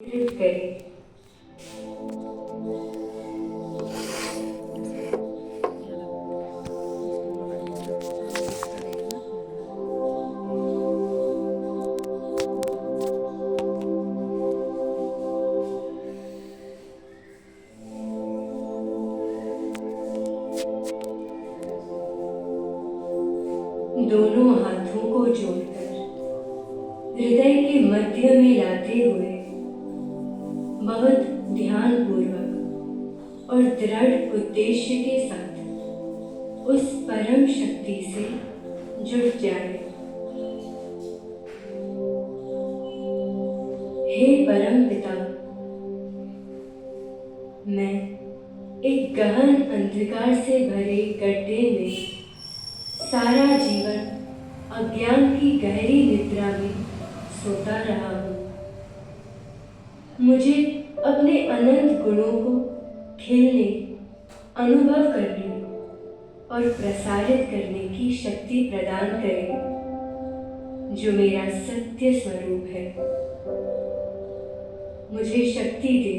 करें। दोनों हाथों को जोड़कर हृदय के मध्य में लाते हुए बहुत ध्यानपूर्वक और दृढ़ उद्देश्य के साथ उस परम शक्ति से जुड़ जाए। हे परम पिता, मैं एक गहन अंधकार से भरे गड्ढे में सारा जीवन अज्ञान की गहरी निद्रा में सोता रहा हूँ। मुझे अपने अनंत गुणों को खिलने, अनुभव करने और प्रसारित करने की शक्ति प्रदान करें, जो मेरा सत्य स्वरूप है। मुझे शक्ति दे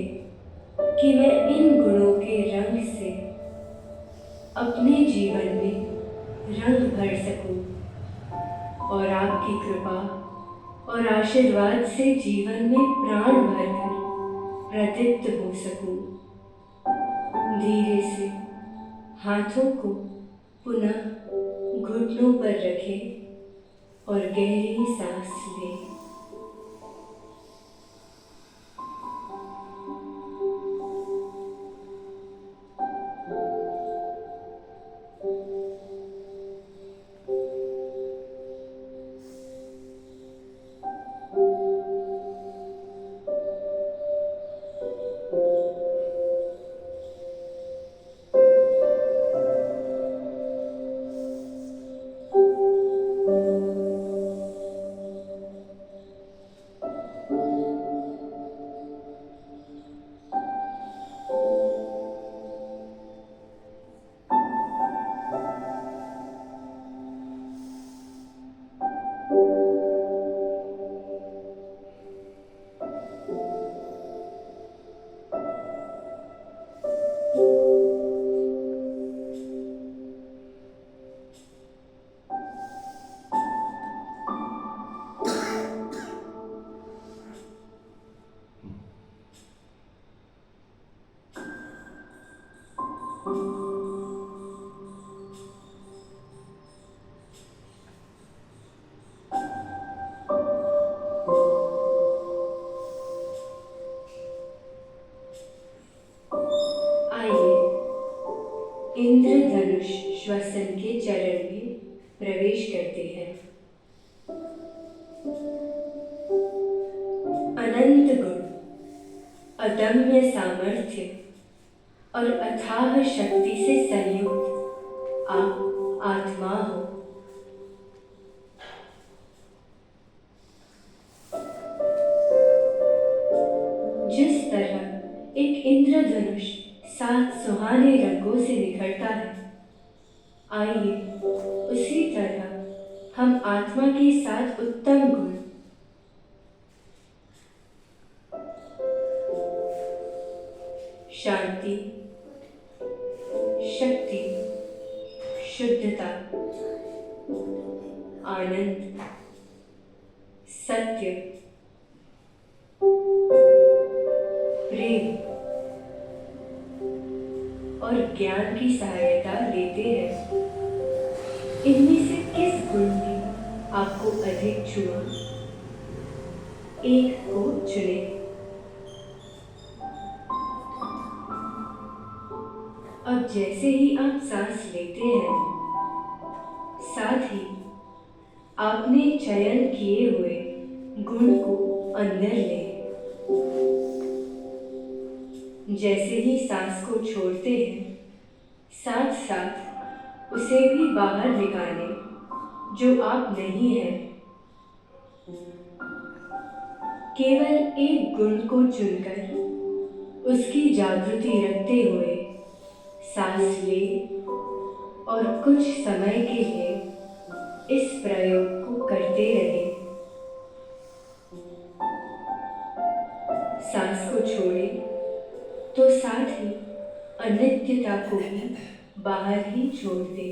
कि मैं इन गुणों के रंग से अपने जीवन में रंग भर सकूं और आपकी कृपा और आशीर्वाद से जीवन में प्राण भरकर प्रदीप्त हो सकूं। धीरे से हाथों को पुनः घुटनों पर रखें और गहरी सांस लें। इंद्रधनुष श्वसन के चरण में प्रवेश करते हैं। अनंत गुण, अदम्य सामर्थ्य और अथाह शक्ति से संयुक्त आप आत्मा हो। जिस तरह एक इंद्रधनुष 7 सुहाने रंगों से निखरता है, आइए उसी तरह हम आत्मा के 7 उत्तम गुण शांति, शक्ति, शुद्धता, आनंद, सत्य, प्रेम और ज्ञान की सहायता लेते हैं। इनमें से किस गुण ने आपको अधिक छुआ? एक को चुनें। अब जैसे ही आप सांस लेते हैं, साथ ही आपने चयन किए हुए गुण को अंदर लें। जैसे ही सांस को छोड़ते हैं, साथ साथ उसे भी बाहर निकालें जो आप नहीं हैं। केवल एक गुण को चुनकर उसकी जागृति रखते हुए सांस लें और कुछ समय के लिए इस प्रयोग को करते रहें। सांस को छोड़े तो साथ ही अनित्यता को भी बाहर ही छोड़ दे।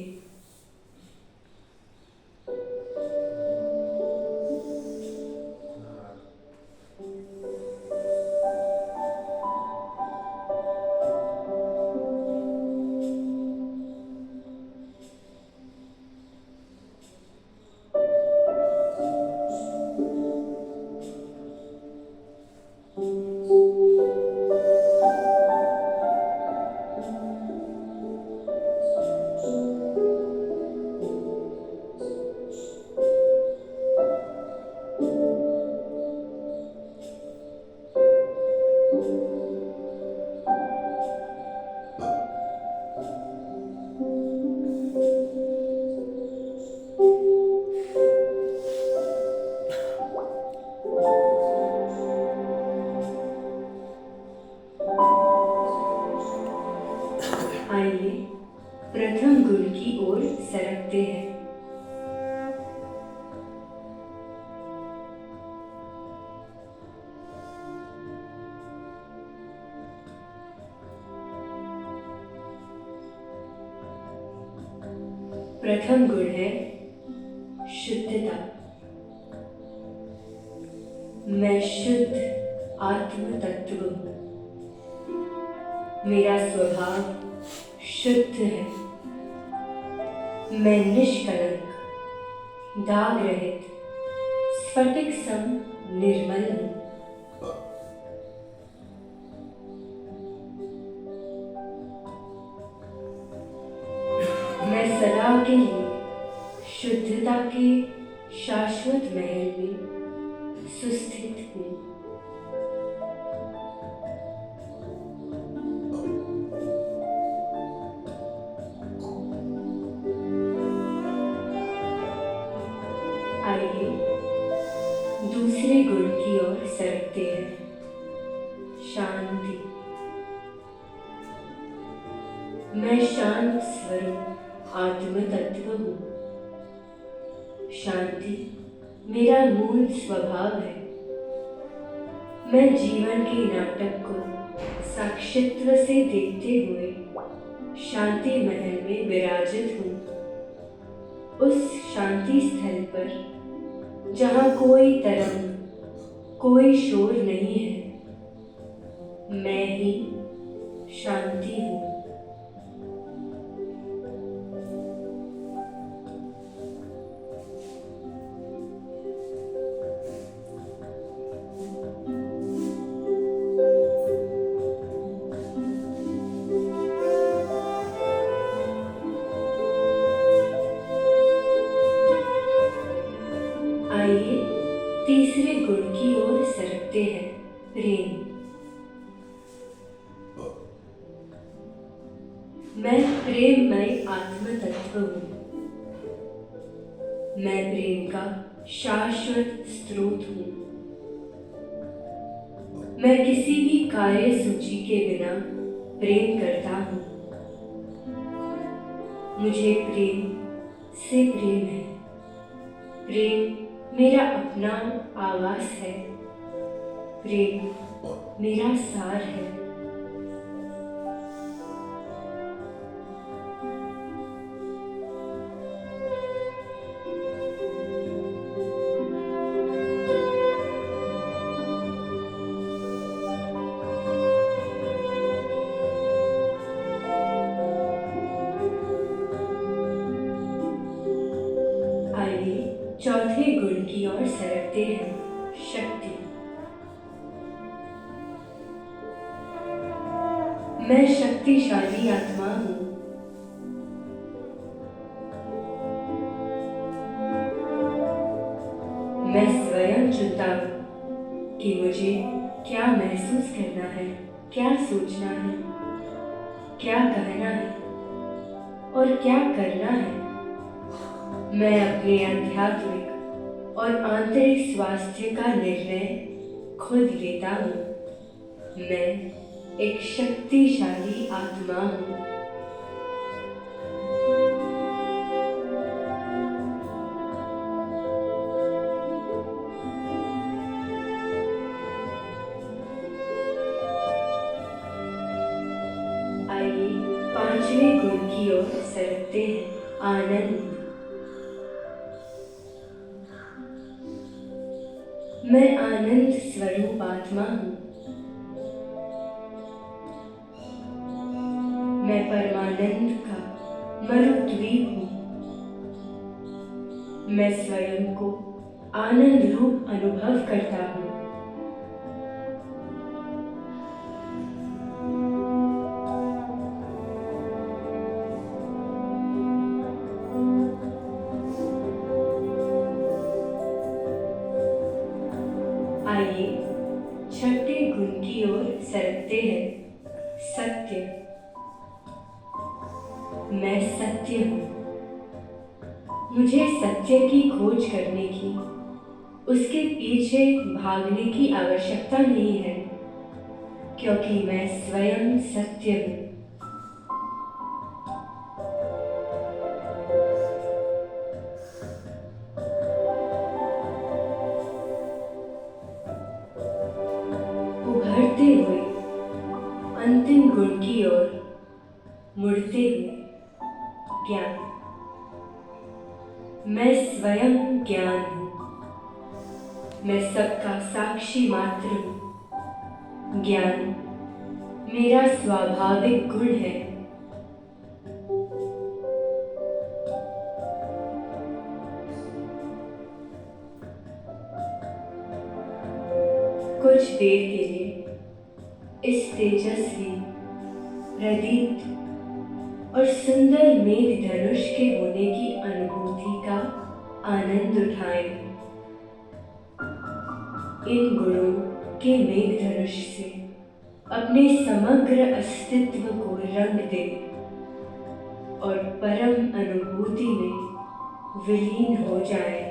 आइए प्रथम गुण की ओर सरकते हैं। प्रथम गुण है शुद्धता। मैं शुद्ध आत्म तत्व हूँ। मेरा स्वभाव शुद्ध है। मैं निष्कलंक, दाग रहित, स्फटिक सम निर्मल हूँ। मैं सदा के लिए शुद्धता के शाश्वत महल में सुस्थित हूँ। आइए दूसरे गुण की ओर सरकते हैं। शांति। मैं शांत स्वरूप आत्म तत्व हूँ। शांति मेरा मूल स्वभाव है। मैं जीवन के नाटक को साक्षित्व से देखते हुए शांति महल में विराजित हूँ। उस शांति स्थल पर जहाँ कोई तरंग, कोई शोर नहीं है, मैं ही शांति हूँ। आइए तीसरे गुण की ओर सरकते हैं। प्रेम। मैं प्रेममय आत्म तत्व हूँ। मैं प्रेम का शाश्वत स्रोत हूँ। मैं किसी भी कार्य सूची के बिना प्रेम करता हूँ। मुझे प्रेम से प्रेम है। प्रेम मेरा अपना आवास है। प्रेम मेरा सार है। आइए चौथे गुण की ओर सरकते हैं। शक्ति। मैं शक्तिशाली आत्मा हूँ। मैं स्वयं चुनता हूँ कि मुझे क्या महसूस करना है, क्या सोचना है, क्या कहना है और क्या करना है। मैं अपने आध्यात्मिक और आंतरिक स्वास्थ्य का निर्णय खुद लेता हूँ। मैं एक शक्तिशाली आत्मा हूँ। की ओर सरकते हैं आनंद। मैं आनंद स्वरूप आत्मा हूँ। मैं परमानंद का मरुद्वीप हूँ। मैं स्वयं को आनंद रूप अनुभव करता हूँ। आइए छठे गुण की ओर सरकते हैं सत्य। मैं सत्य हूँ। मुझे सत्य की खोज करने की, उसके पीछे भागने की आवश्यकता नहीं है, क्योंकि मैं स्वयं सत्य हूँ। उभरते हुए अंतिम गुण की ओर मुड़ते हुए ज्ञान। मैं स्वयं ज्ञान हूँ। मैं सबका साक्षी मात्र हूँ। ज्ञान मेरा स्वाभाविक गुण है। कुछ देर के लिए इस तेजस्वी, प्रदीप्त और सुंदर मेघ धनुष के होने की अनुभूति का आनंद उठाएं। इन गुणों के मेघ धनुष से अपने समग्र अस्तित्व को रंग दें और परम अनुभूति में विलीन हो जाएं।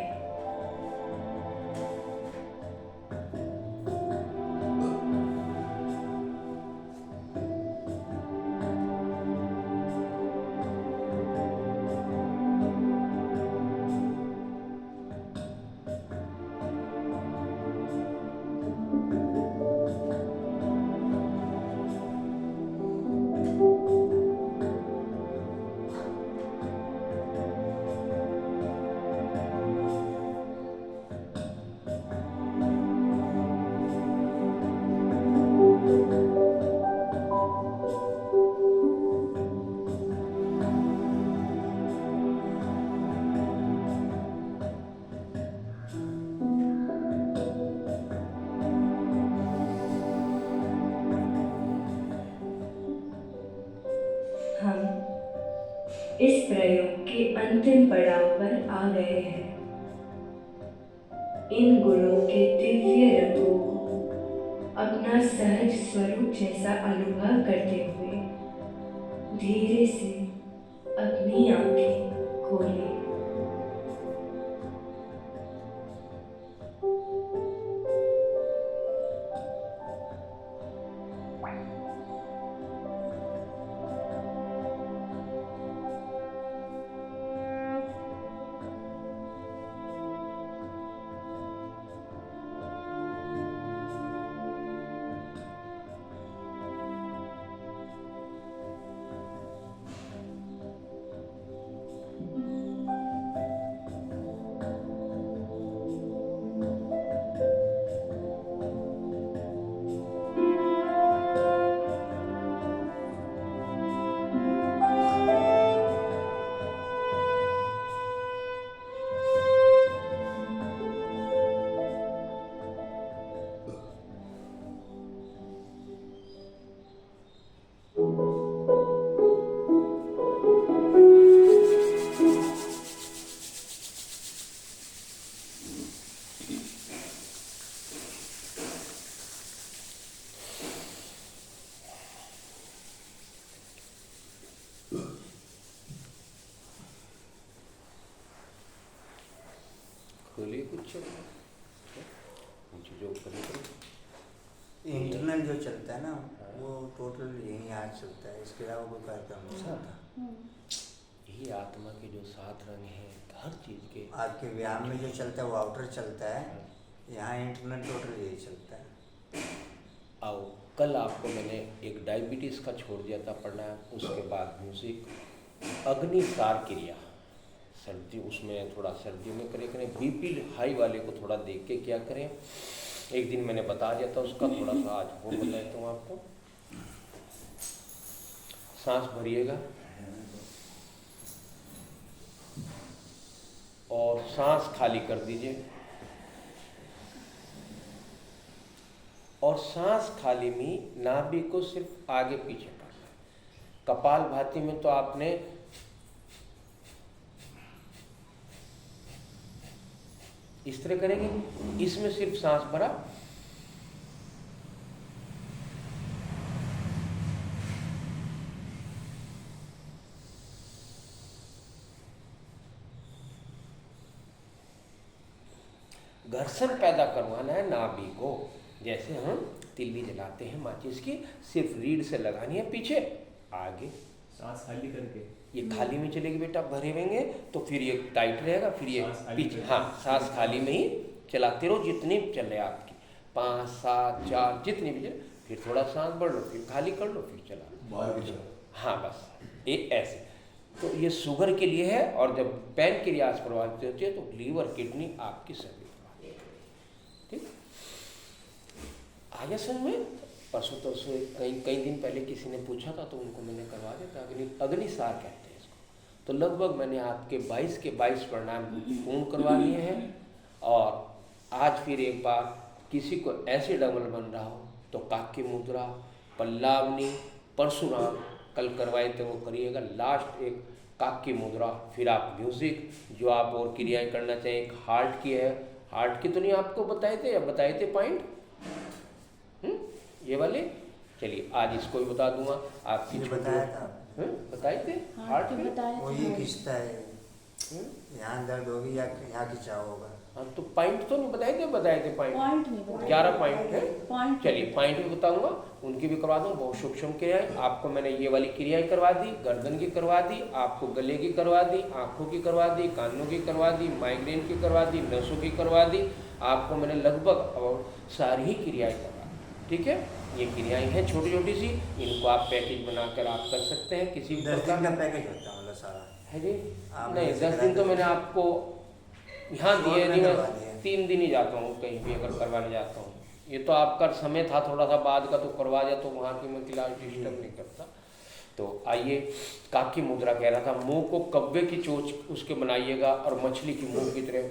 हम इस प्रयोग के अंतिम पड़ाव पर आ गए हैं। इन गुणों के दिव्य रंगों को अपना सहज स्वरूप जैसा अनुभव करते हुए धीरे से अपनी आंखें खोलें। खोलिए कुछ जो इंटरनल जो चलता है ना वो टोटल यही आज चलता है, इसके अलावा कोई कार्यक्रम नहीं चलता। यही आत्मा के जो 7 रंग हैं हर चीज़ के। आपके व्यायाम में जो चलता है वो आउटर चलता है, यहाँ इंटरनल टोटल यही चलता है। आओ कल आपको मैंने एक डायबिटीज़ का छोड़ दिया था पढ़ना, उसके बाद म्यूज़िक अग्निसार क्रिया सर्दी, उसमें थोड़ा सर्दियों में करें बीपी हाई वाले को थोड़ा देख के क्या करें। एक दिन मैंने बता दिया था उसका, थोड़ा सा आज वो बता देता हूँ आपको। सांस भरिएगा और सांस खाली कर दीजिए, और सांस खाली में नाभि को सिर्फ आगे पीछे करना है। कपालभाति में तो आपने इस तरह करेंगे, इसमें सिर्फ सांस भरा, घर्षण पैदा करवाना है नाभि को। जैसे हम तिल्ली जलाते हैं माचिस की, सिर्फ रीढ़ से लगानी है, पीछे आगे सांस खाली करके ये खाली में चलेगी बेटा, भरे होंगे तो फिर ये टाइट रहेगा, फिर ये सांस खाली पीछे। में। हाँ, सांस खाली में ही चलाते रहो, जितनी चले आपकी 5 7 4 जितनी भी चले, फिर थोड़ा सांस बढ़ लो, फिर खाली कर लो, फिर चला। बाहर की तरफ। हाँ बस ये ऐसे। तो ये शुगर के लिए है, और जब पैनक्रियाज प्रभावित होती है तो लीवर किडनी आपकी सभी प्रभावित होती है। ठीक, आयासन में परसों तो उसमें कई दिन पहले किसी ने पूछा था तो उनको मैंने करवा दिया था। अग्निसार कहते हैं इसको। तो लगभग मैंने आपके 22 के 22 प्राणायाम पूर्ण करवा लिए हैं, और आज फिर एक बार किसी को ऐसे डबल बन रहा हो तो काक्य मुद्रा, पल्लावनी, परशुराम कल करवाए थे वो करिएगा। लास्ट एक काक्य मुद्रा, फिर आप म्यूजिक जो आप और क्रियाएं करना चाहें। एक हार्ट की है, हार्ट की तो नहीं आपको बताए थे, या बताए थे पॉइंट ये वाले। चलिए आज इसको भी बता दूंगा आपकी। ये बताया था, बताए थे हार्ट में वो ये खींचता है, यहाँ दर्द होगी या यहाँ खिंचाव होगा। हाँ, तो पॉइंट तो नहीं बताए थे पॉइंट नहीं बताया। 11 पॉइंट है। पॉइंट चलिए पॉइंट भी बताऊंगा, उनकी भी करवा दूँ। बहुत सूक्ष्म क्रियाएं आपको मैंने ये वाली क्रियाएं करवा दी, गर्दन की करवा दी, आपको गले की करवा दी, आंखों की करवा दी, कानों की करवा दी, माइग्रेन की करवा दी, नसों की करवा दी। आपको मैंने लगभग सारी ही क्रियाएं करवा दी। ठीक है, ये क्रियाएं हैं छोटी छोटी सी, इनको आप पैकेज बनाकर आप कर सकते हैं किसी भी 10 प्रकार दिन का पैकेज होता है मतलब सारा है जी। आप नहीं, ऐसे 10 करा दिन तो दो। मैंने आपको यहाँ दिए शॉर्ट नहीं, में मैं करवा दिए। 3 दिन ही जाता हूँ कहीं भी अगर करवाने जाता हूँ। ये तो आपका समय था थोड़ा सा बाद का, तो करवा दिया, तो वहाँ की मैं क्लास डिस्टर्ब नहीं करता। तो आइए, काकी मुद्रा कह रहा था, मुंह को कब्बे की चोंच उसके बनाइएगा और मछली की मुंह की तरह,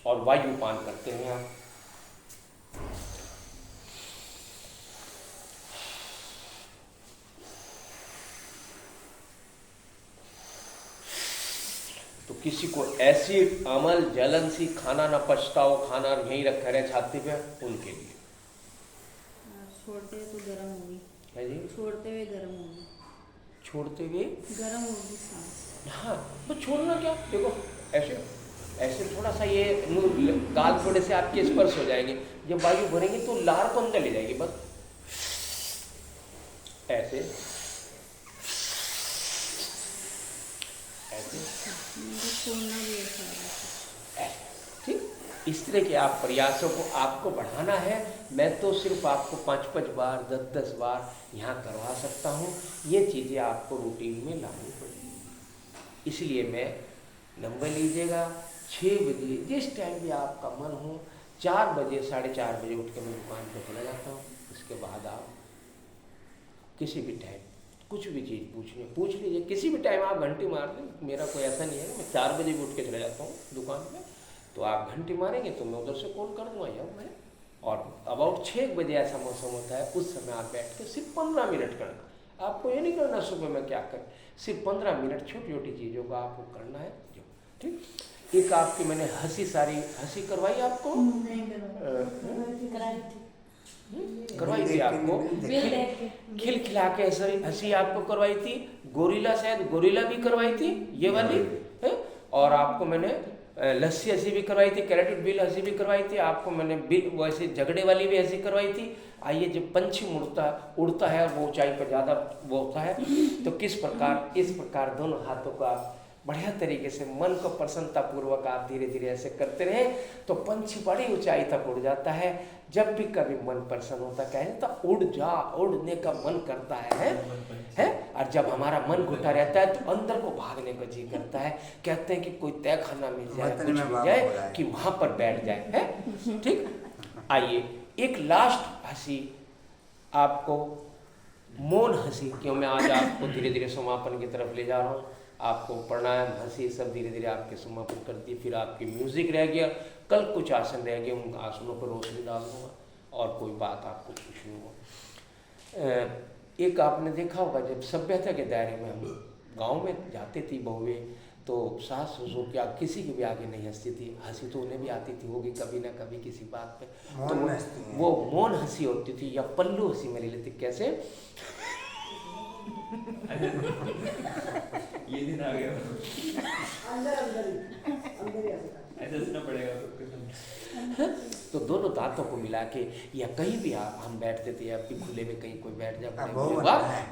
और वायुपान करते हैं आप। तो किसी को ऐसी अमल जलन सी, खाना ना पचता हो, खाना यहीं रखा रहे छाती पे, उनके लिए छोड़ते हुए तो गर्म होगी, है जी। छोड़ते हुए गर्म होगी, छोड़ते हुए गर्म होगी सांस। हाँ, तो छोड़ना क्या, देखो ऐसे ऐसे थोड़ा सा ये गाल थोड़े से आपके स्पर्श हो जाएंगे, जब वायु भरेंगे तो लार को अंदर ले जाएगी, बस ऐसे ऐसे छोड़ना भी ऐसा है। ठीक, इस तरह के आप प्रयासों को आपको बढ़ाना है। मैं तो सिर्फ आपको 5-5 बार 10-10 बार यहाँ करवा सकता हूँ। ये चीज़ें आपको रूटीन में लानी पड़ेगी। इसलिए मैं नंबर लीजिएगा, 6 बजे जिस टाइम भी आपका मन हो, 4 बजे 4:30 बजे उठ के मैं दुकान पर चला जाता हूँ। उसके बाद आप किसी भी टाइम कुछ भी चीज़ पूछ लीजिए, किसी भी टाइम आप घंटी मार दें। मेरा कोई ऐसा नहीं है, मैं 4 बजे भी उठ के चला जाता हूँ दुकान पे, तो आप घंटी मारेंगे तो मैं उधर से कॉल कर दूँगा, जाऊँ मैं। और अबाउट 6 बजे ऐसा मौसम होता है, उस समय आप बैठ के सिर्फ 15 मिनट करना। आपको ये नहीं करना सुबह में क्या करें, सिर्फ 15 मिनट छोटी छोटी चीज़ों को आपको करना है जो। ठीक, एक आपकी मैंने हंसी करवाई आपको, करवाई थी आपको, खिलखिला के हंसी आपको करवाई थी। गोरिल्ला, शायद गोरिल्ला भी करवाई थी ये वाली है। और आपको मैंने लस्सी हंसी भी करवाई थी, कैरेटिव बिल हंसी भी करवाई थी। आपको मैंने बिल वैसे झगड़े वाली भी हंसी करवाई थी। आइए, जब पंछी उड़ता है और वो ऊंचाई पर ज़्यादा वो होता है, तो किस प्रकार, इस प्रकार दोनों हाथों को आप बढ़िया तरीके से मन को प्रसन्नता पूर्वक आप धीरे धीरे ऐसे करते रहें तो पंछी बड़ी ऊंचाई तक उड़ जाता है। जब भी कभी मन प्रसन्न होता कहें तो उड़ने का मन करता है? और जब हमारा मन घुटा रहता है तो अंदर को भागने का जी करता है। कहते हैं कि कोई तय खाना मिल जाए, कुछ मिल जाए कि वहां पर बैठ जाए, है ठीक। आइए एक लास्ट हंसी आपको, मौन हंसी, क्यों मैं आज आपको धीरे धीरे समापन की तरफ ले जा रहा हूँ। आपको प्राणायाम, हंसी सब धीरे धीरे आपके समापन करती है। फिर आपकी म्यूजिक रह गया, कल कुछ आसन रह गए, उन आसनों पर रोशनी डाल दूंगा और कोई बात आपको पूछनी होगा। एक आपने देखा होगा जब सभ्यता के दायरे में हम गांव में जाते थी बहुएं, तो सास ससुर क्या किसी के भी आगे नहीं हंसती थी। हंसी तो उन्हें भी आती थी, होगी कभी ना कभी किसी बात पे, तो वो मौन हंसी होती थी या पल्लू हंसी मेरी लेती। कैसे? ये दिन आ गया, ऐसा सुनना पड़ेगा। तो दोनों दांतों को मिला के, या कहीं भी आप हम बैठते थे, अब भी खुले में कहीं कोई बैठ जाए,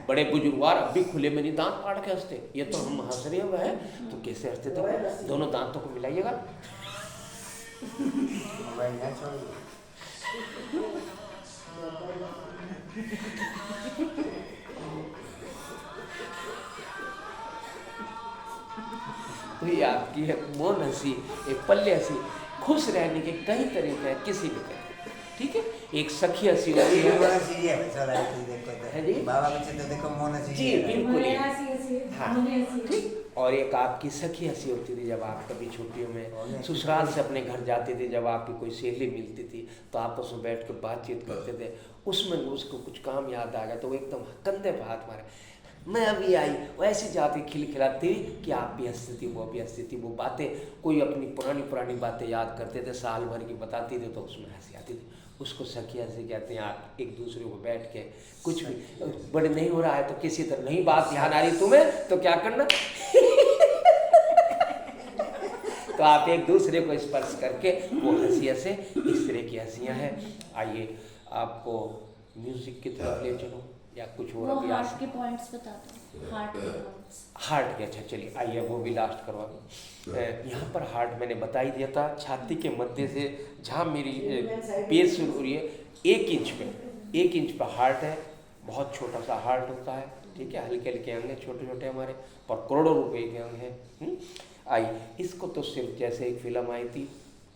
बड़े बुजुर्गवार अब भी खुले में नहीं दांत फाड़ के हंसते। ये तो हम हंस रहे हुए हैं तो कैसे हंसते थे? दोनों दांतों को मिलाइएगा। तो ये आपकी है मौन हंसी, एक पल्ले हंसी। खुश रहने के कई तरीके हैं, किसी भी तरीके, ठीक है। एक सखी हंसी होती है जी, बाबा बच्चे तो देखो मौन हंसी जी बिल्कुल, हाँ ठीक। और एक आपकी सखी हंसी होती थी जब आप कभी छुट्टियों में ससुराल से अपने घर जाते थे, जब आपकी कोई सहेली मिलती थी तो आपस में बैठ कर बातचीत करते थे। उसमें उसको कुछ काम याद आ गया तो वो एकदम कंधे पर हाथ मारे, मैं अभी आई, वो ऐसी जाती खिलखिलाती कि आप भी हंसती थी, वो भी हंसती थी। वो बातें कोई अपनी पुरानी बातें याद करते थे, साल भर की बताती थी तो उसमें हंसी आती थी। उसको सखी हंसी कहते हैं। आप एक दूसरे को बैठ के कुछ भी बड़े नहीं हो रहा है तो किसी तरह नहीं बात ध्यान आ रही तुम्हें तो क्या करना तो आप एक दूसरे को स्पर्श करके वो हंसी हंसे। इस तरह की हंसियाँ हैं। आइए आपको म्यूजिक की तरफ ले चलो या कुछ और अभी हार्ट के पॉइंट्स बता दो। हार्ट के, अच्छा चलिए आइए वो भी लास्ट करवा दो। यहाँ पर हार्ट मैंने बता ही दिया था, छाती के मध्य से जहाँ मेरी पेट शुरू हो रही है 1 इंच पे हार्ट है। बहुत छोटा सा हार्ट होता है, ठीक है। हल्के हल्के अंग हैं, छोटे छोटे हमारे, पर करोड़ों रुपए के अंग हैं। आई इसको तो सिर्फ जैसे एक फिल्म आई थी,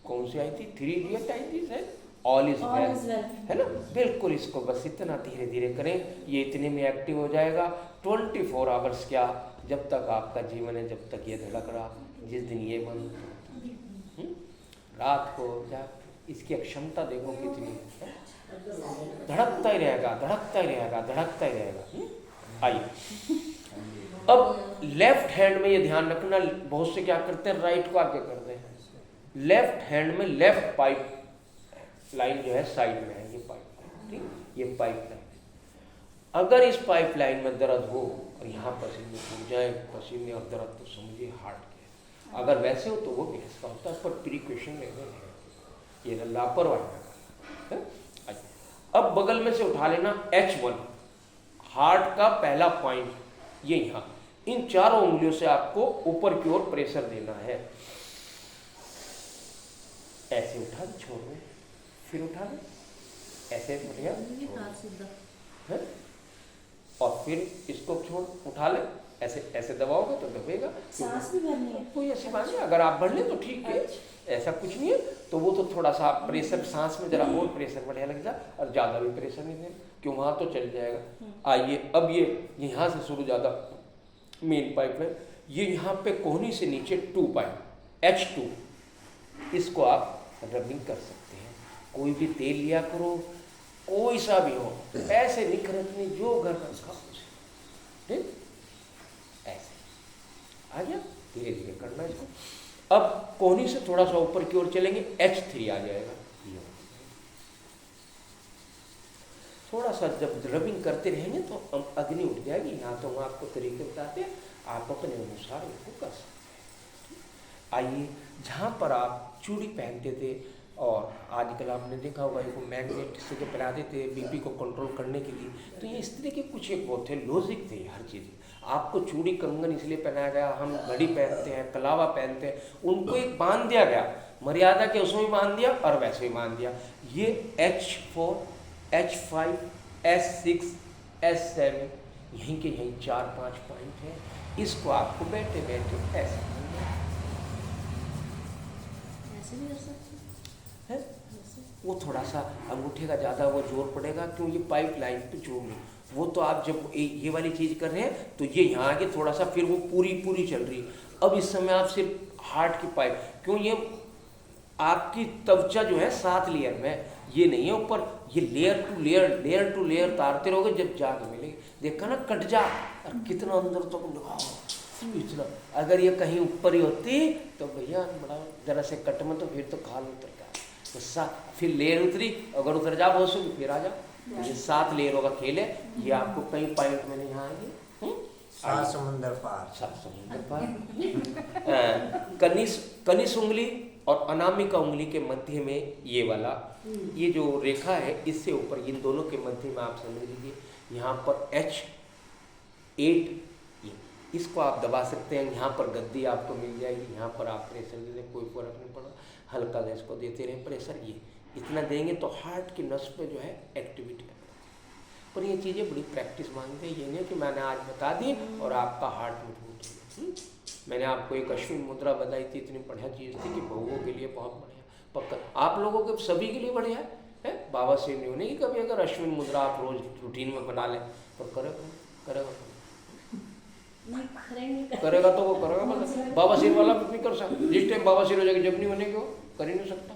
कौन सी आई थी, 3 इडियट आई थी शायद, ऑल इज वेल, है ना। बिल्कुल इसको बस इतना धीरे धीरे करें, ये इतने में एक्टिव हो जाएगा। 24 आवर्स क्या, जब तक आपका जीवन है, जब तक ये धड़क रहा, जिस दिन ये बंद, रात को जब इसकी क्षमता देखो कितनी है, धड़कता ही रहेगा, धड़कता ही रहेगा, धड़कता ही रहेगा। आइए अब लेफ्ट हैंड में ये ध्यान रखना, बहुत से क्या करते हैं राइट को आगे करते हैं। लेफ्ट हैंड में लेफ्ट पाइप लाइन जो है साइड में है, ये पाइप लाइन, ठीक, ये पाइप लाइन। अगर इस पाइप लाइन में दर्द हो और यहाँ पसीने छूट जाए, पसीने और दर्द, तो समझिए हार्ट के। अगर वैसे हो तो वो गैस का होता है, पर प्रिकॉशन लेना है, ये लापरवाही है। अब बगल में से उठा लेना H1, हार्ट का पहला पॉइंट ये यहाँ, इन चारों उंगलियों से आपको ऊपर की ओर प्रेशर देना है। ऐसे उठा दे, छोड़ दे, फिर उठा दे, ऐसे बढ़िया, है? और फिर इसको छोड़, उठा ले, ऐसे ऐसे दबाओगे तो दबेगा। सांस भी भरनी है, कोई ऐसी बात नहीं, अगर आप भर ले तो ठीक है, ऐसा कुछ नहीं है। तो वो तो थोड़ा सा प्रेशर, सांस में जरा और प्रेशर बढ़िया लग जाए, और ज़्यादा भी प्रेशर नहीं देना, क्यों वहाँ तो चल जाएगा। आइए अब ये यहाँ से शुरू, ज़्यादा मेन पाइप है ये, यहाँ पे कोहनी से नीचे 2 पाइप H2, इसको आप रबिंग कर सकते हैं। कोई भी तेल लिया करो, कोई सा भी हो, ऐसे नहीं खरीदनी, जो घर का खाओ, ठीक, ऐसे आ गया, धीरे धीरे करना इसको। अब कोहनी से थोड़ा सा ऊपर की ओर चलेंगे, H3 आ जाएगा। थोड़ा सा जब रबिंग करते रहेंगे तो अग्नि उठ जाएगी। यहाँ तो हम आपको तरीके बताते हैं, आप अपने अनुसार इसको कर सकते हैं। आइए जहाँ पर आप चूड़ी पहनते थे और आजकल आपने देखा होगा इनको मैग्नेट से के पिला देते बीपी को कंट्रोल करने के लिए। तो ये इस तरह के कुछ एक वो थे, लॉजिक थे हर चीज़। आपको चूड़ी कंगन इसलिए पहनाया गया, हम घड़ी पहनते हैं, कलावा पहनते हैं, उनको एक बांध दिया गया, मर्यादा के उसमें भी बांध दिया और वैसे भी बांध दिया। ये H4, H5, S6, S7 यहीं के यहीं 4-5 पॉइंट हैं। इसको आपको बैठे बैठे ऐसे ऐसे भी कर सकते है, वो थोड़ा सा अंगूठे का ज़्यादा वो जोर पड़ेगा, क्यों ये पाइप लाइन पे जोड़ लो। वो तो आप जब ये वाली चीज़ कर रहे हैं तो ये यहाँ आगे थोड़ा सा, फिर वो पूरी चल रही। अब इस समय आप सिर्फ हार्ट की पाइप, क्यों ये आपकी त्वचा जो है 7 लेयर में, ये नहीं है ऊपर, ये लेयर टू लेयर तारते रहोगे, जब जाके मिलेगी। देखा ना कट जा, और कितना अंदर तक लगाओ इतना। अगर ये कहीं ऊपर ही होती तो भैया बड़ा जरा से कट में तो फिर तो खाल उतरता तो फिर लेयर उतरी, अगर उतर जा बहुत सो फिर आ जा। ये 7 लेयरों का खेल है। ये आपको कई पॉइंट मैंने यहाँ आएंगे 7 समुंदर पार। 7 समुंदर पार। कनिष्ठ उंगली और अनामिका उंगली के मध्य में ये वाला, ये जो रेखा है इससे ऊपर, इन दोनों के मध्य में आप समझ लीजिए यहाँ पर H8, इसको आप दबा सकते हैं। यहाँ पर गद्दी आपको मिल जाएगी, यहाँ पर आप प्रेशर दे दें, कोई फर्क नहीं पड़ा। हल्का सा इसको देते रहे प्रेशर, ये इतना देंगे तो हार्ट की नस पे जो है एक्टिविटी है। पर ये चीज़ें बड़ी प्रैक्टिस मांगते हैं। ये नहीं कि मैंने आज बता दी और आपका हार्ट में टूट। मैंने आपको एक अश्विन मुद्रा बताई थी, इतनी बढ़िया चीज़ थी कि बहुओं के लिए बहुत बढ़िया, पक्का आप लोगों के सभी के लिए बढ़िया है। बाबा से नहीं होने की कभी, अगर अश्विन मुद्रा आप रोज रूटीन में बना लें तो करेगा करेगा तो वो करेगा। मतलब बाबा सिर वाला कुछ नहीं कर सकता, जिस टाइम बाबा सिर हो जाएगा जब नहीं बनेगी वो कर ही नहीं सकता।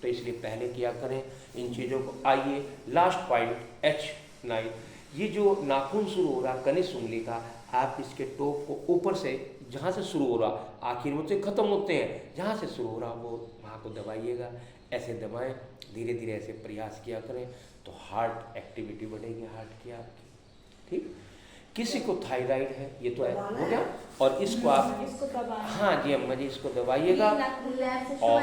तो इसलिए पहले किया करें इन चीज़ों को। आइए लास्ट पॉइंट H9, ये जो नाखून शुरू हो रहा कनिष्ठ उंगली का, आप इसके टोप को ऊपर से जहाँ से शुरू हो रहा आखिर में तो खत्म होते हैं, जहाँ से शुरू हो रहा वो वहाँ को दबाइएगा। ऐसे दबाएं, धीरे धीरे ऐसे प्रयास किया करें तो हार्ट एक्टिविटी बढ़ेगी हार्ट की आपकी। ठीक, किसी को थायराइड है, ये तो हो गया, और इसको आप हाँ जी अम्मा जी इसको दबाइएगा और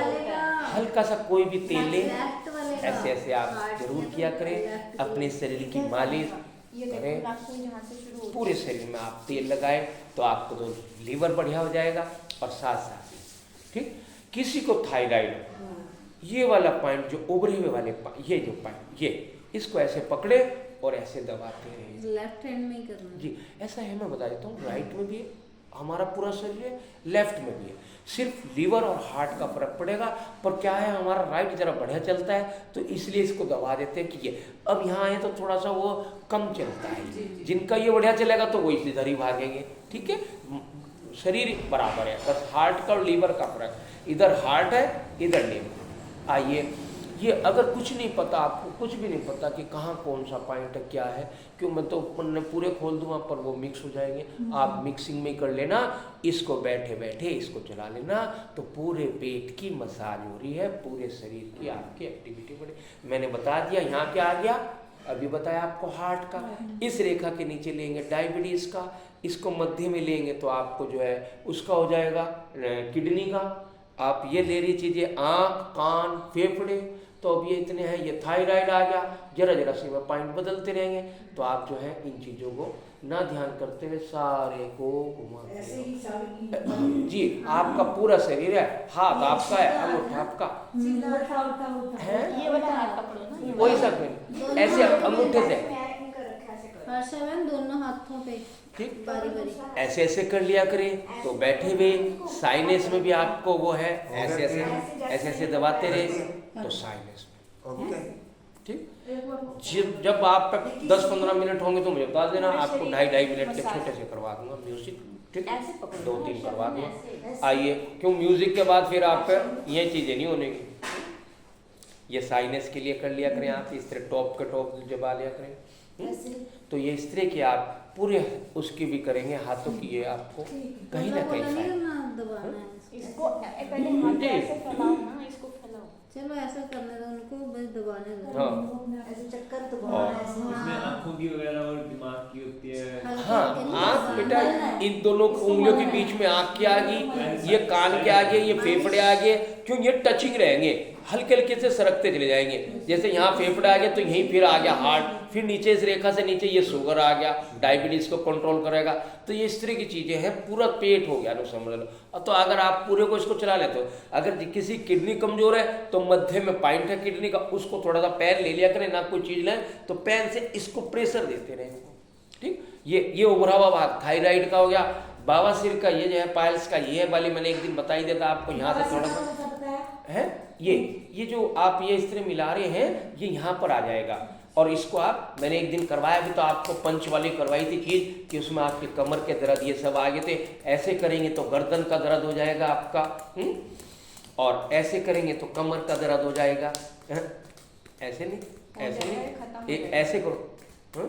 हल्का सा कोई भी तेल ले, ऐसे ऐसे आप जरूर किया करें। अपने शरीर की मालिश करें, पूरे शरीर में आप तेल लगाएं तो आपको तो लीवर बढ़िया हो जाएगा। और साथ साथ ठीक, किसी को थायराइड, ये वाला पॉइंट जो उभरे हुए वाले ये जो पॉइंट, ये इसको ऐसे पकड़े और ऐसे दबाते रहे। लेफ्ट हैंड में ही करना है जी, ऐसा है, मैं बता देता हूँ। राइट में भी है हमारा पूरा शरीर है, लेफ्ट में भी है, सिर्फ लीवर और हार्ट का फर्क पड़ेगा। पर क्या है, हमारा राइट जरा बढ़िया चलता है तो इसलिए इसको दबा देते हैं कि ये अब यहाँ आए तो थोड़ा सा वो कम चलता है। जिनका ये बढ़िया चलेगा तो वो इधर ही भागेंगे। ठीक है, शरीर बराबर है, बस हार्ट का और लीवर का फर्क, इधर हार्ट है इधर लीवर। आइए, ये अगर कुछ नहीं पता, आपको कुछ भी नहीं पता कि कहाँ कौन सा पॉइंट है क्या है, क्यों मैं तो पूरे खोल दूंगा पर वो मिक्स हो जाएंगे। आप मिक्सिंग में कर लेना, इसको बैठे बैठे इसको चला लेना तो पूरे पेट की मसाज हो रही है, पूरे शरीर की आपकी एक्टिविटी बढ़े। मैंने बता दिया यहाँ क्या आ गया, अभी बताया आपको हार्ट का। इस रेखा के नीचे लेंगे डायबिटीज का, इसको मध्य में लेंगे तो आपको जो है उसका हो जाएगा किडनी का। आप ये ले रही चीजें आँख कान फेफड़े, तो अब ये इतने हैं, ये थायराइड आ गया, जरा जरा से वह पॉइंट बदलते रहेंगे तो आप जो है इन चीज़ों को ना ध्यान करते हुए सारे को घुमाते जी। आपका पूरा शरीर है, हाथ आपका है, अंगूठा आपका है, ये वाला हाथ पकड़ो ना, वही सब ऐसे अंगूठे से दोनों हाथों पे ठीक बारी बारी ऐसे ऐसे कर लिया करें तो बैठे हुए। साइनस में भी आपको वो है, ऐसे ऐसे ऐसे ऐसे दबाते रहे तो साइनस में ठीक। जब आप 10-15 मिनट होंगे तो मुझे बता देना, आपको 2.5 मिनट के छोटे से करवा दूंगा म्यूजिक। ठीक, 2-3 करवा दूंगा। आइए, क्यों म्यूजिक के बाद फिर आप ये चीजें नहीं होने की। ये साइनस के लिए कर लिया करें आप, इस तरह टॉप के टॉप दबा लिया करें। तो ये इस तरह के आप पूरे उसकी भी करेंगे, हाथों की ये आपको कहीं ना कहीं इसको पहले हाथ ऐसे फैलाओ ना, इसको फैलाओ। चलो ऐसा करने दो उनको, बस दबाने दो। हाँ ऐसे चक्कर तो इसमें आंखों की वगैरह और दिमाग की होती है। हाँ, आँख बेटा इन दोनों उंगलियों के बीच में आँख की आ गई, ये कान के आगे, ये फेफड़े आगे, क्यों ये टचिंग रहेंगे। हल्के हल्के से सरकते चले जाएंगे। जैसे यहाँ फेफड़ा आ गया तो यहीं फिर आ गया हार्ट, फिर नीचे इस रेखा से नीचे ये शुगर आ गया, डायबिटीज को कंट्रोल करेगा। तो ये इस तरह की चीजें हैं, पूरा पेट हो गया ना, समझ लो। तो अगर आप पूरे को इसको चला लेते हो, अगर किसी किडनी कमजोर है तो मध्य में पॉइंट है किडनी का, उसको थोड़ा सा पेन ले लिया करें ना, कोई चीज लें तो पेन से इसको प्रेशर देते रहे। ठीक, ये उभरा हुआ भाग थायराइड का हो गया, बवासीर का ये जो है, पाइल्स का ये वाली मैंने एक दिन बताई देता आपको, यहाँ से थोड़ा सा है ये जो आप ये इस तरह मिला रहे हैं, ये यहाँ पर आ जाएगा। और इसको आप, मैंने एक दिन करवाया भी तो आपको पंच वाली करवाई थी चीज, कि उसमें आपके कमर के दर्द ये सब आ गए थे। ऐसे करेंगे तो गर्दन का दर्द हो जाएगा आपका, और ऐसे करेंगे तो कमर का दर्द हो जाएगा। ऐसे नहीं, ऐसे नहीं, ऐसे करो,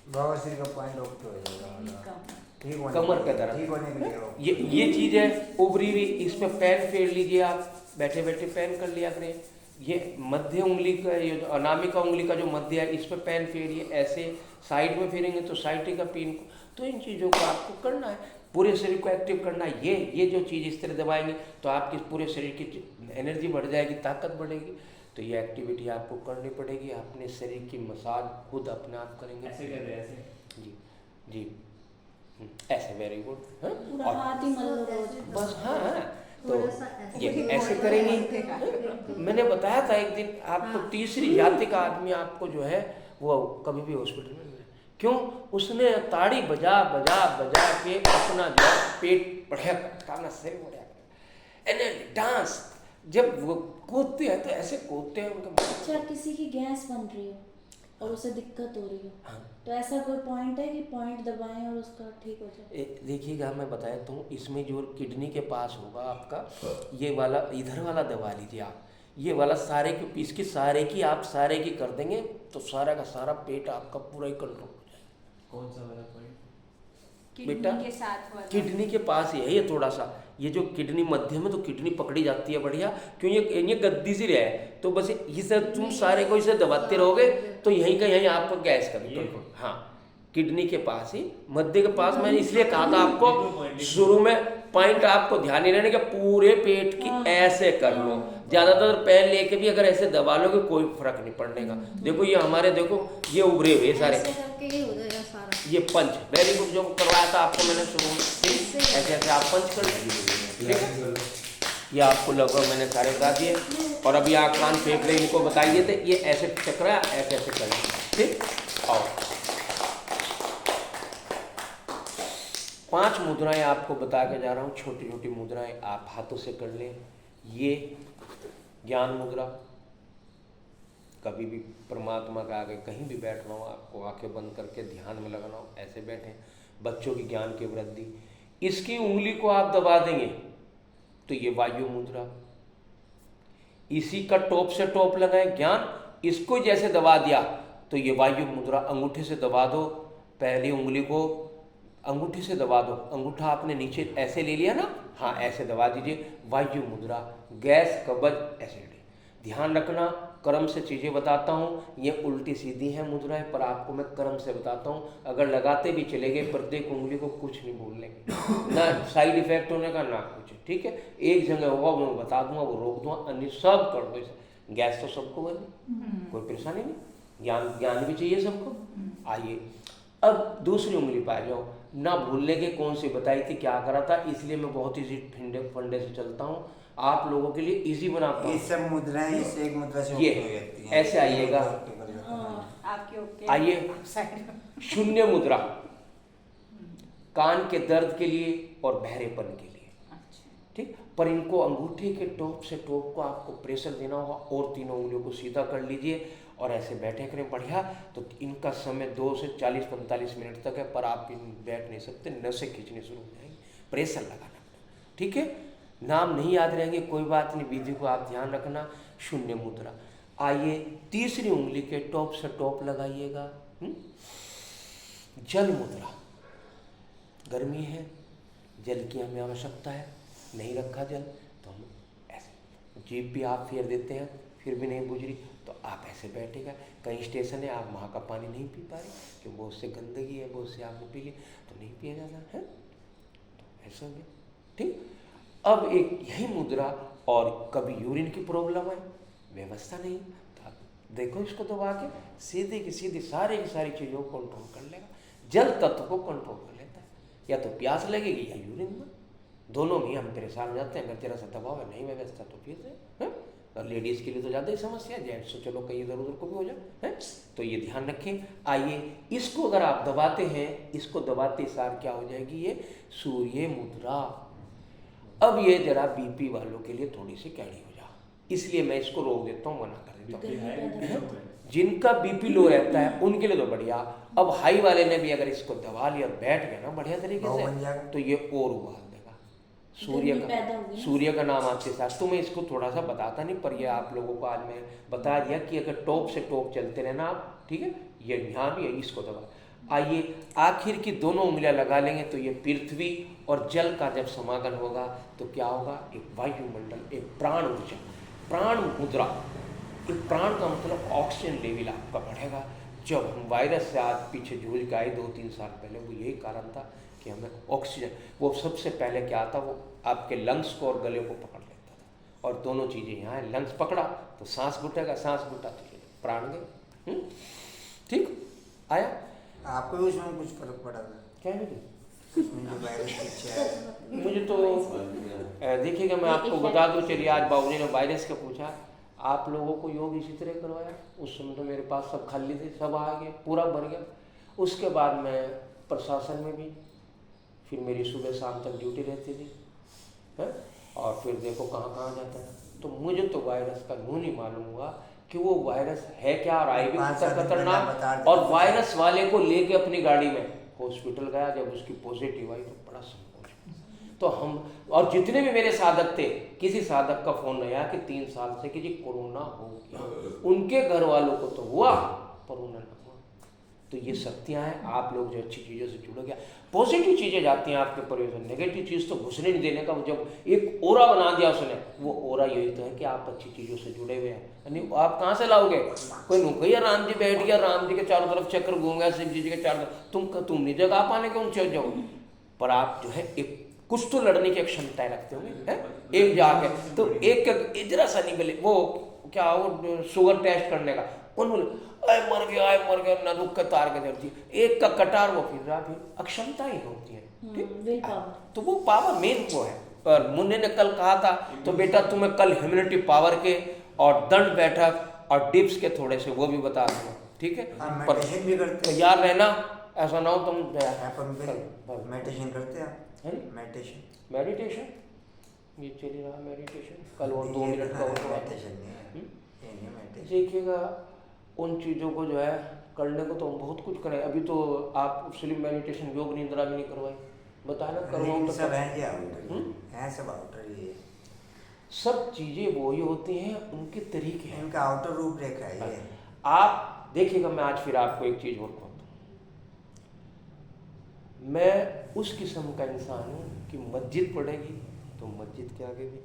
बवासीर का पॉइंट ओके हो जाएगा, ठीक होने कमर का दर्द ठीक होने के लिए। ये चीज है उभरी हुई, इस पे पेन फेर लीजिए आप, बैठे बैठे पेन कर लिया करें। ये मध्य उंगली का, ये अनामिका उंगली का जो मध्य है, इस पे पेन फेरिए, ऐसे साइड में फेरेंगे तो साइड का पेन। तो इन चीज़ों को आपको करना है, पूरे शरीर को एक्टिव करना है। ये जो चीज़ इस तरह दबाएंगे तो आपकी पूरे शरीर की एनर्जी बढ़ जाएगी, ताकत बढ़ेगी। तो ये एक्टिविटी आपको करनी पड़ेगी। अपने शरीर की मसाज खुद अपने आप करेंगे। ऐसे कर रहे हैं, ऐसे जी जी, ऐसे, वेरी गुड। पूरा हाथ ही मल लो रोज। बस, हाँ, तो थोड़ा सा ऐसे। ये ऐसे करेंगे। मैंने बताया था एक दिन आपको, तीसरी जाति का आदमी आपको जो है वो कभी भी हॉस्पिटल में मिले, क्यों? उसने ताड़ी बजा बजा बजा के अपना जो पेट बढ़िया करता ना, सिर बढ़िया करता, एनर्जी डांस। जब वो कूदते हैं तो ऐसे कूदते हैं उनका। अच्छा, किसी की गैस बन रही है और उसे दिक्कत हो रही है, हाँ, तो ऐसा कोई पॉइंट है कि पॉइंट दबाएं और उसका ठीक हो जाए? देखिएगा, मैं बताता हूँ, इसमें जो किडनी के पास होगा आपका, ये वाला इधर वाला दबा लीजिए आप, ये वाला सारे की, इसकी सारे की आप सारे की कर देंगे तो सारा का सारा पेट आपका पूरा ही कंट्रोल हो जाएगा। कौन सा वाला पॉइंट? बेटा के साथ वाला। किडनी के पास ही है ये, थोड़ा सा ये जो किडनी मध्य में, तो किडनी पकड़ी जाती है बढ़िया, क्यों? ये गद्दी सी रहे, तो बस इसे तुम सारे को इसे दबाते रहोगे तो यहीं का यहीं आपको गैस का कंट्रोल। हाँ, किडनी के पास ही, मध्य के पास। मैंने इसलिए कहा था आपको शुरू में, पॉइंट आपको ध्यान नहीं रहने के, पूरे पेट की ऐसे कर लो। ज्यादातर पैर लेके भी अगर ऐसे दबा लोगे कोई फर्क नहीं पड़ने का। देखो ये हमारे, देखो ये उभरे हुए सारे, ऐसे करके ही हो जाएगा सारा। ये पंच, वेरी गुड, जो करवाया था आपको मैंने शुरू में, ऐसे ऐसे आप पंच कर लीजिए। ये आपको लगभग मैंने सारे बता दिए। और अभी आँख कान फेफड़े इनको बताइए, तो ये ऐसे चक्रा ऐसे ऐसे कर लीजिए। ठीक, और 5 मुद्राएं आपको बता के जा रहा हूँ, छोटी छोटी मुद्राएं आप हाथों से कर लें। ये ज्ञान मुद्रा, कभी भी परमात्मा के आगे कहीं भी बैठना हो, आपको आंखें बंद करके ध्यान में लगाना हो, ऐसे बैठे। बच्चों की ज्ञान की वृद्धि, इसकी उंगली को आप दबा देंगे तो ये वायु मुद्रा। इसी का टॉप से टॉप लगाएं ज्ञान, इसको जैसे दबा दिया तो ये वायु मुद्रा। अंगूठे से दबा दो, पहली उंगली को अंगूठे से दबा दो, अंगूठा आपने नीचे ऐसे ले लिया ना, हाँ ऐसे दबा दीजिए, वायु मुद्रा। गैस, कब्ज, एसिडिटी। ध्यान रखना, क्रम से चीज़ें बताता हूँ, ये उल्टी सीधी हैं मुद्राएं, पर आपको मैं क्रम से बताता हूँ। अगर लगाते भी चले गए प्रत्येक उंगली को, कुछ नहीं भूलने की, ना साइड इफेक्ट होने का ना कुछ। ठीक है, एक जगह होगा वो मैं बता दूंगा, वो रोक दूंगा, अन्य सब कर दो इसे। गैस तो सबको बनी, कोई परेशानी नहीं, ज्ञान भी चाहिए सबको। आइए अब दूसरी उंगली पा जाओ, ना भूलने के कौन सी बताई थी, क्या करा था, इसलिए मैं बहुत इजी फंडे से चलता हूँ, आप लोगों के लिए इजी बनाता हूँ। ये सब मुद्राएं इस एक मुद्रा से ये हो जाती हैं। ऐसे आइएगा, आपके ओके। आइए शून्य मुद्रा, कान के दर्द के लिए और बहरेपन के लिए। ठीक, पर इनको अंगूठे के टॉप से टॉप को आपको प्रेशर देना होगा, और तीनों उंगलियों को सीधा कर लीजिए और ऐसे बैठे करें बढ़िया। तो इनका समय 2 से 40-45 मिनट तक है, पर आप इन बैठ नहीं सकते, नसें खींचने शुरू हो जाएंगी, प्रेशर लगाना। ठीक है, नाम नहीं याद रहेंगे कोई बात नहीं, विधि को आप ध्यान रखना। शून्य मुद्रा। आइए तीसरी उंगली के टॉप से टॉप लगाइएगा। जल मुद्रा, गर्मी है, जल की हमें आवश्यकता है, नहीं रखा जल तो हम ऐसे, जीभ भी आप फेर देते हैं फिर भी नहीं बुझ रही तो आप ऐसे बैठेगा। कहीं स्टेशन है आप वहाँ का पानी नहीं पी पा रहे क्योंकि बहुत से गंदगी है, बहुत से आपने पी ली तो नहीं पिया जाता है, तो ऐसा हो गया। ठीक, अब एक यही मुद्रा, और कभी यूरिन की प्रॉब्लम है, व्यवस्था नहीं, तो आप देखो इसको दबा के सीधी की सीधी सारी की सारी चीज़ों को कंट्रोल कर लेगा, जल तत्व को कंट्रोल कर लेता है। या तो प्यास लगेगी या यूरिन में, दोनों में हम परेशान हो जाते हैं। अगर तेरा सा दबाव है, नहीं व्यवस्था, तो फिर से है। और लेडीज़ के लिए तो ज़्यादा ही समस्या है, जेंट्स तो चलो कहीं इधर उधर को भी हो जाए, है। तो ये ध्यान रखें। आइए, इसको अगर आप दबाते हैं, इसको दबाते सार क्या हो जाएगी, ये सूर्य मुद्रा। अब ये जरा बीपी वालों के लिए थोड़ी सी कैडी हो जा, इसलिए मैं इसको रोक देता हूँ, मना कर देता हूँ। जिनका बीपी लो रहता है उनके लिए तो बढ़िया। अब हाई वाले ने भी अगर इसको दबा लिया और बैठ गया ना बढ़िया तरीके से, तो ये और उबाल देगा। सूर्य का नाम आपके साथ। तो मैं इसको थोड़ा सा बताता नहीं, पर ये आप लोगों को आज मैं बता दिया कि अगर टॉप से टॉप चलते रहना आप, ठीक है। ये यहाँ भी है, इसको दबा। आइए, आखिर की दोनों उंगलियां लगा लेंगे तो ये पृथ्वी और जल का जब समागम होगा तो क्या होगा, एक वायुमंडल, एक प्राण ऊर्जा, प्राण मुद्रा। एक प्राण का मतलब ऑक्सीजन लेवल आपका बढ़ेगा। जब हम वायरस से आज पीछे जूझ के आए 2-3 साल पहले, वो यही कारण था कि हमें ऑक्सीजन, वो सबसे पहले क्या था, वो आपके लंग्स को और गले को पकड़ लेता था। और दोनों चीज़ें यहाँ है, लंग्स पकड़ा तो सांस घुटेगा, सांस घुटा तो प्राण गए। ठीक आया आपको भी उसमें कुछ फर्क पड़ा था क्या नहीं? जो वायरस मुझे तो देखिएगा, मैं आपको बता दूं, चलिए आज बाबूजी ने वायरस का पूछा, आप लोगों को योग इसी तरह करवाया। उस समय तो मेरे पास सब खाली थे, सब आ गए, पूरा भर गया। उसके बाद मैं प्रशासन में भी, फिर मेरी सुबह शाम तक ड्यूटी रहती थी, है। और फिर देखो कहाँ कहाँ जाता है। तो मुझे तो वायरस का नून ही मालूम हुआ कि वो वायरस है क्या, और आई भी खतरनाक। और वायरस वाले को लेके अपनी गाड़ी में हॉस्पिटल गया, जब उसकी पॉजिटिव आई तो बड़ा संकोच। तो हम और जितने भी मेरे साधक थे, किसी साधक का फोन नहीं आया कि 3 साल से कि जी कोरोना हो गया। उनके घर वालों को तो हुआ पर उन्हें ना हुआ। तो ये शक्तियाँ हैं। आप लोग जो अच्छी चीज़ों से जुड़ोगे, पॉजिटिव चीज़ें जाती हैं आपके परिवेश में, नेगेटिव चीज़ तो घुसने नहीं देने का। जब एक ओरा बना दिया उसने, वो ओरा यही तो है कि आप अच्छी चीज़ों से जुड़े हुए हैं। यानी आप कहाँ से लाओगे, कोई नुकैया राम जी बैठ गया, राम जी के चारों तरफ चक्र घूम गया, शिव जी के चारों तरफ, तुम नहीं जगह पाने के उनसे जाओ। पर आप जो है एक कुछ तो लड़ने की क्षमताएं रखते होंगे, है। एक जाके तो एक जरा सा नहीं मिले, वो क्या, वो शुगर टेस्ट करने का, उन्होंने आए मर गया ना, रुक कर तार के धरती, एक का कटार वो फिर रहा, फिर अक्षमता ही होती है, ठीक। तो वो पावर मेन वो है। पर मुन्ने ने कल कहा था, तो बेटा तुम्हें कल ह्यूमैनिटी पावर के और दंड बैठक और डिप्स के थोड़े से वो भी बता दूंगा, ठीक है। पर तैयार रहना, ऐसा ना हो तुम मेडिटेशन करते हैं। मेडिटेशन ये चली रहा मेडिटेशन, कल और 2 मिनट का देखिएगा। उन चीज़ों को जो है करने को तो हम बहुत कुछ करें। अभी तो आप सिर्फ मेडिटेशन, योग निद्रा भी नहीं करवाई, बताया ना करवाऊँ तो सब है क्या, है सब आउटर, ये सब चीज़ें वही होती हैं, उनके तरीके हैं, इनका आउटर रूपरेखा है ये। आप देखिएगा, मैं आज फिर आपको एक चीज़ और कहता हूँ, मैं उस किस्म का इंसान हूँ कि मस्जिद पढ़ेगी तो मस्जिद के आगे भी,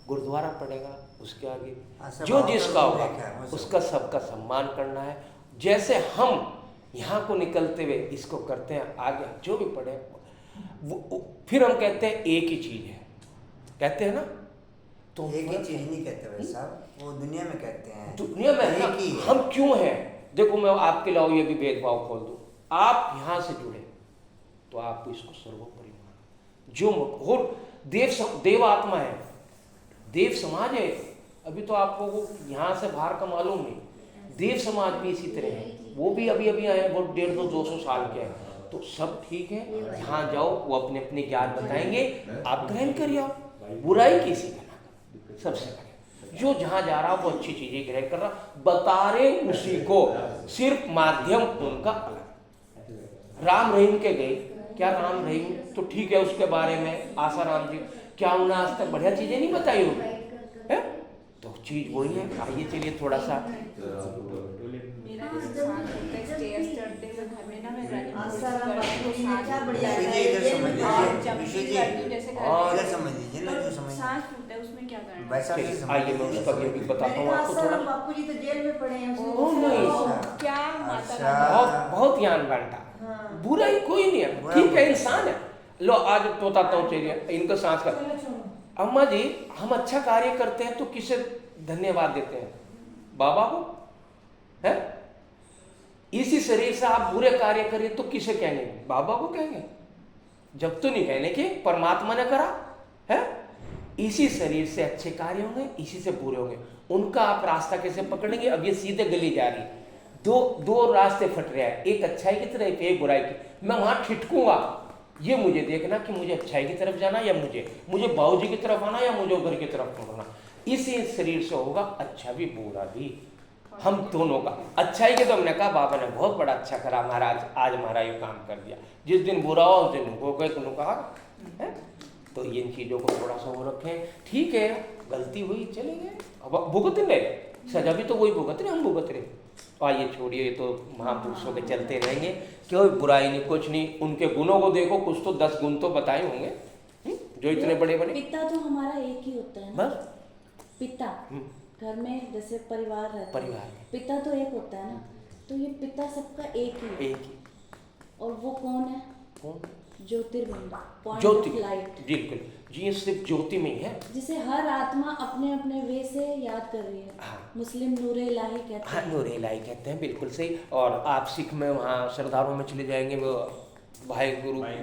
गुरुद्वारा पढ़ेगा उसके आगे भी, जो जिसका होगा उसका सबका सम्मान करना है। जैसे हम यहाँ को निकलते हुए इसको करते हैं, आगे जो भी पढ़े फिर हम कहते हैं एक ही चीज़ है, कहते हैं ना। तो एक ही चीज़ नहीं कहते भाई साहब, वो दुनिया में कहते हैं, दुनिया में एक ही हम क्यों हैं। देखो मैं आपके लाओ ये भी भेदभाव खोल दूँ, आप यहाँ से जुड़े तो आप इसको सर्वोपरि मानो, जो हो देव आत्मा है, देव समाज है। अभी तो आपको वो यहाँ से बाहर का मालूम नहीं, देव समाज भी इसी तरह है, वो भी अभी अभी आए, वो 150-200 साल के हैं। तो सब ठीक है, यहाँ जाओ, वो अपने अपने ज्ञान बताएंगे, आप ग्रहण करिए। बुराई किसी का ना करो, सबसे पहले जो जहाँ जा रहा वो अच्छी चीजें ग्रहण कर रहा, बता रहे उसी को, सिर्फ माध्यम उनका अलग। राम रहीम के गए, क्या राम रहीम तो ठीक है, उसके बारे में आशा राम जी क्या उन्हें आज तक बढ़िया चीजें नहीं बताई होगी, है तो चीज वही है। आइए चलिए थोड़ा सा आइए मैं उसका भी बताता हूँ आपको थोड़ा। बापू जी तो जेल में पड़े हैं, क्या बहुत ज्ञान बांटा, बुराई कोई नहीं है, ठीक है, इंसान है। लो आज बताता हूँ, चलिए इनका सांस का अम्मा जी, हम अच्छा कार्य करते हैं तो किसे धन्यवाद देते हैं? बाबा को है? इसी शरीर से आप बुरे कार्य करिए तो किसे कहेंगे? बाबा को कहेंगे। जब तो नहीं कहने के परमात्मा ने करा है। इसी शरीर से अच्छे कार्य होंगे, इसी से बुरे होंगे। उनका आप रास्ता कैसे पकड़ेंगे? अब ये सीधे गली जा रही, दो रास्ते फट रहे हैं, एक अच्छाई की तरफ, एक बुराई की। मैं वहां ठिठकूंगा, ये मुझे देखना कि मुझे अच्छाई की तरफ जाना या मुझे बाबूजी की तरफ आना या मुझे घर की तरफ मुड़ना। इसी शरीर से होगा अच्छा भी बुरा भी, हम दोनों का। अच्छाई के तो हमने कहा बाबा ने बहुत बड़ा अच्छा करा महाराज, आज हमारा ये काम कर दिया। जिस दिन बुरा हो उस दिन उनको गए तुमने कहा है। तो इन चीज़ों को थोड़ा सा वो रखें। ठीक है, गलती हुई चले गए, अब भुगत ले, सजा भी तो वही भुगत रहे, हम भुगत रहे। आइए छोड़िए, तो महापुरुषों के चलते रहेंगे, कोई बुराई नहीं, कुछ नहीं। उनके गुणों को देखो, कुछ तो 10 गुण तो बताए होंगे जो इतने बड़े बड़े। पिता तो हमारा एक ही होता है ना, बस पिता। घर में जैसे परिवार रहता है, परिवार पिता तो एक होता है ना, तो ये पिता सबका एक ही है। एक ही। और वो कौन है? कौन? ज्योतिर्बिंद, पॉइंट ज्योति, ऑफ लाइट। बिल्कुल जी, ये सिर्फ ज्योति में ही है, जिसे हर आत्मा अपने अपने वे से याद कर रही है। हाँ। मुस्लिम नूरे इलाही कहते हाँ, हैं। नूरे इलाही कहते हैं, बिल्कुल सही। और आप सिख में वहाँ सरदारों में चले जाएंगे, वो भाई गुरु है,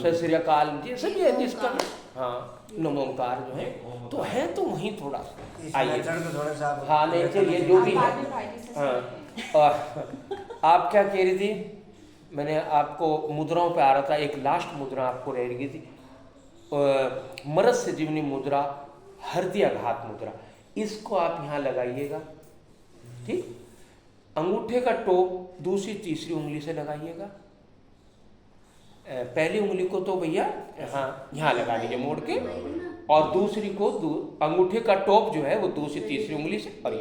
सत श्री अकाल जी सभी है जिसका, हाँ, नमोकार जो है, तो है तो वहीं थोड़ा सा आइए। हाँ नहीं चलिए, जो भी है। हाँ, और आप क्या कह रही थी? मैंने आपको मुद्राओं पे आ रहा था, एक लास्ट मुद्रा आपको रह गई थी, मरस से जीवनी मुद्रा, हृदयाघात मुद्रा। इसको आप यहाँ लगाइएगा, ठीक। अंगूठे का टोप दूसरी तीसरी उंगली से लगाइएगा। पहली उंगली को तो भैया हाँ यहाँ लगा दीजिए मोड़ के, और दूसरी को अंगूठे का टोप जो है वो दूसरी तीसरी उंगली से। और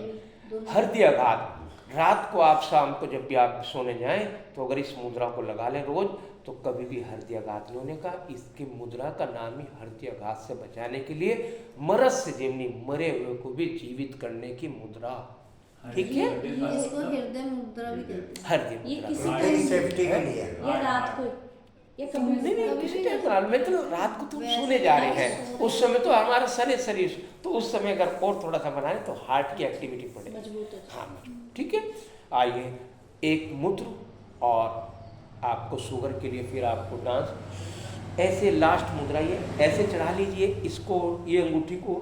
हृदयाघात, रात को आप शाम को जब भी आप सोने जाएं तो अगर इस मुद्रा को लगा लें रोज, तो कभी भी हृदयाघात नहीं होने का। इसकी मुद्रा का नाम ही हृदयाघात से बचाने के लिए, मरस से जीवनी, मरे हुए को भी जीवित करने की मुद्रा, ठीक है। इसको हृदय मुद्रा भी कहते हैं। हृदय ये मुद्रा। किसी सेफ्टी के लिए। ये रात को, ये कभी नहीं किसी टाइम मालूम है, तो रात को तो सोने जा रहे हैं, उस समय तो हमारा शरीर, तो उस समय अगर और थोड़ा सा बनाए तो हार्ट की एक्टिविटी बढ़े, मजबूत है। हाँ मजबूत, ठीक है। आइए, एक मूत्र और आपको शुगर के लिए फिर आपको डांस, ऐसे लास्ट मुद्रा ये ऐसे चढ़ा लीजिए इसको, ये अंगूठी को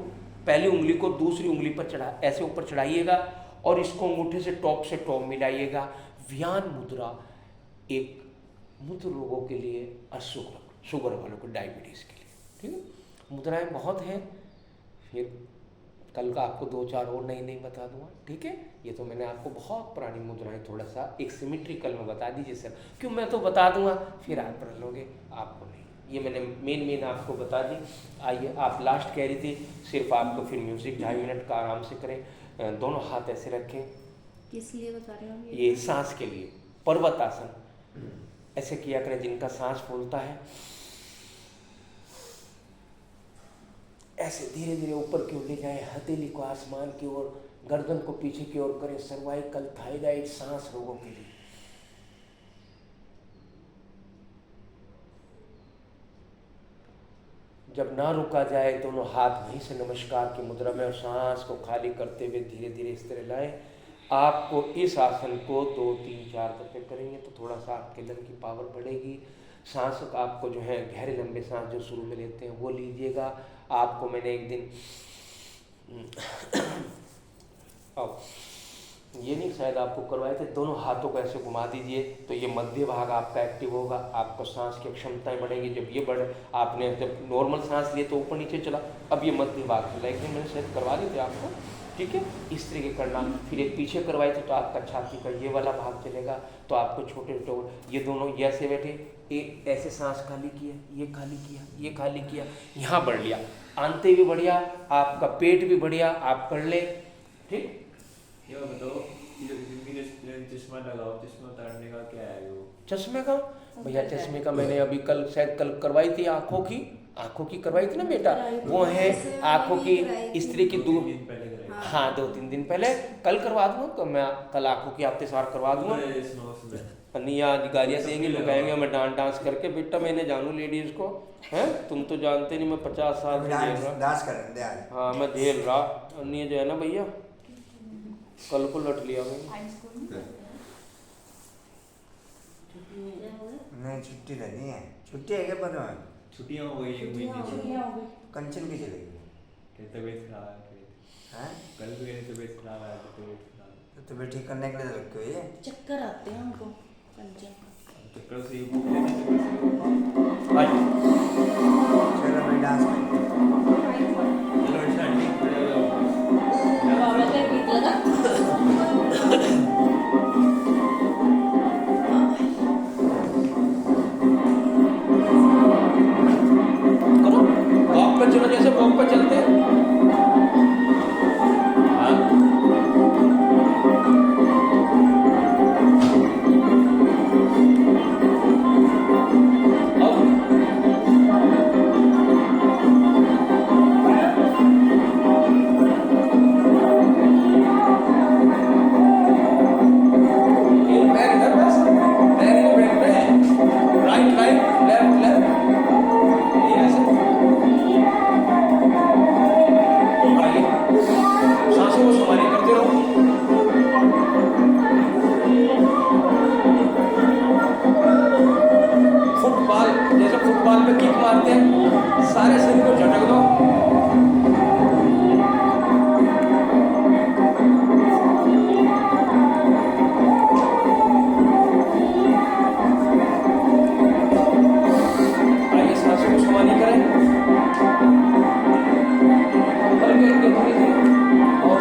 पहली उंगली को दूसरी उंगली पर चढ़ा, ऐसे ऊपर चढ़ाइएगा और इसको अंगूठे से टॉप मिलाइएगा। व्यान मुद्रा एक मूत्र रोगों के लिए, शुगर वालों को, डायबिटीज़ के लिए, ठीक है। मुद्राएं बहुत हैं, फिर कल का आपको 2-4 और नई बता दूंगा, ठीक है। ये तो मैंने आपको बहुत पुरानी मुद्राएं थोड़ा सा एक सिमेट्रिकल में बता दीजिए सर, क्यों मैं तो बता दूंगा फिर आप पढ़ लोगे, आपको नहीं, ये मैंने मेन आपको बता दी। आइए, आप लास्ट कह रही थी, सिर्फ आपको फिर म्यूजिक 2.5 मिनट का आराम से करें, दोनों हाथ ऐसे रखें। किस लिए बता रहे हो? ये सांस के लिए, पर्वतासन ऐसे किया करें, जिनका सांस फूलता है ऐसे धीरे धीरे ऊपर की ओर ले जाए, हथेली को आसमान की ओर, गर्दन को पीछे की ओर करें, सर्वाइकल, थायराइड, सांस रोगों के लिए। जब ना रुका जाए, दोनों हाथ वहीं से नमस्कार की मुद्रा में, और सांस को खाली करते हुए धीरे धीरे इस तरह लाएं। आपको इस आसन को 2, 3, 4 दफे करेंगे तो थोड़ा सा आपके लंग की पावर बढ़ेगी। सांस आपको जो है गहरे लंबे सांस जो शुरू में लेते हैं वो लीजिएगा। आपको मैंने एक दिन अब ये नहीं शायद आपको करवाए थे, दोनों हाथों को ऐसे घुमा दीजिए तो ये मध्य भाग आपका एक्टिव होगा, आपको सांस की क्षमताएं बढ़ेंगी। जब ये बढ़े, आपने जब नॉर्मल सांस लिए तो ऊपर नीचे चला, अब ये मध्य भाग चला, एक दिन मैंने शायद करवा दी थी आपको, ठीक है। इस तरीके करना। फिर एक पीछे करवाए थे तो आपका छाती का ये वाला भाग चलेगा, तो आपको छोटे छोटे, ये दोनों ये ऐसे बैठे, एक ऐसे सांस खाली किया, ये खाली किया, ये खाली किया, यहाँ बढ़ लिया, आंते भी बढ़िया, आपका पेट भी बढ़िया, आप कर ले, ठीक। ये बताओ, चश्मा लगाओ, चश्मा उतारने का क्या है वो? चश्मे का भैया, चश्मे का मैंने अभी कल करवाई थी, आंखों की करवाई थी ना बेटा, वो है आंखों की इस तरह की दूर, हाँ 2-3 दिन पहले। कल करवा दूँ तो मैं कल आंखों की हफ्तेसार करवा दूँगा। नहीं आज गालियाँ देंगे, लोग कहेंगे मैं डांस करके। बेटा मैंने जानू लेडीज को, हैं तुम तो जानते नहीं, मैं 50 साल से झेल रहा। डांस करेंगे आज। हाँ मैं झेल रहा। नहीं जो है ना भैया, कल को लट लिया भाई। नहीं छुट्टी रहनी है। छुट्टी है क्या पता है? छुट्टियां हो गई, एक महीने की। कंचन की चलेगी। तबीयत खराब है। हैं? कल भी मेरी तबीयत खराब है, तबीयत खराब। तो तबीयत ठीक करने के लिए रखे हुए ये। चक्कर आते हैं उनको पंचन। चक्कर से ही भूख लगी। चलो मैं डांस करेंगे। चलो अच्छा ठीक है। बाबा का गीत लगा। करो वॉक पर चलो, जैसे वॉक पर चलते हैं। फुटबॉल पे किक मारते हैं, सारे शरीर को झटक दो। आइए सांसों को समाधि करें। हल्के हल्के धीरे-धीरे और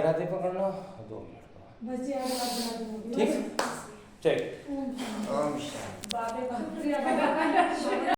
राधे पकड़ना, 2 मिनट का। ठीक, चलिए। ओम शांति।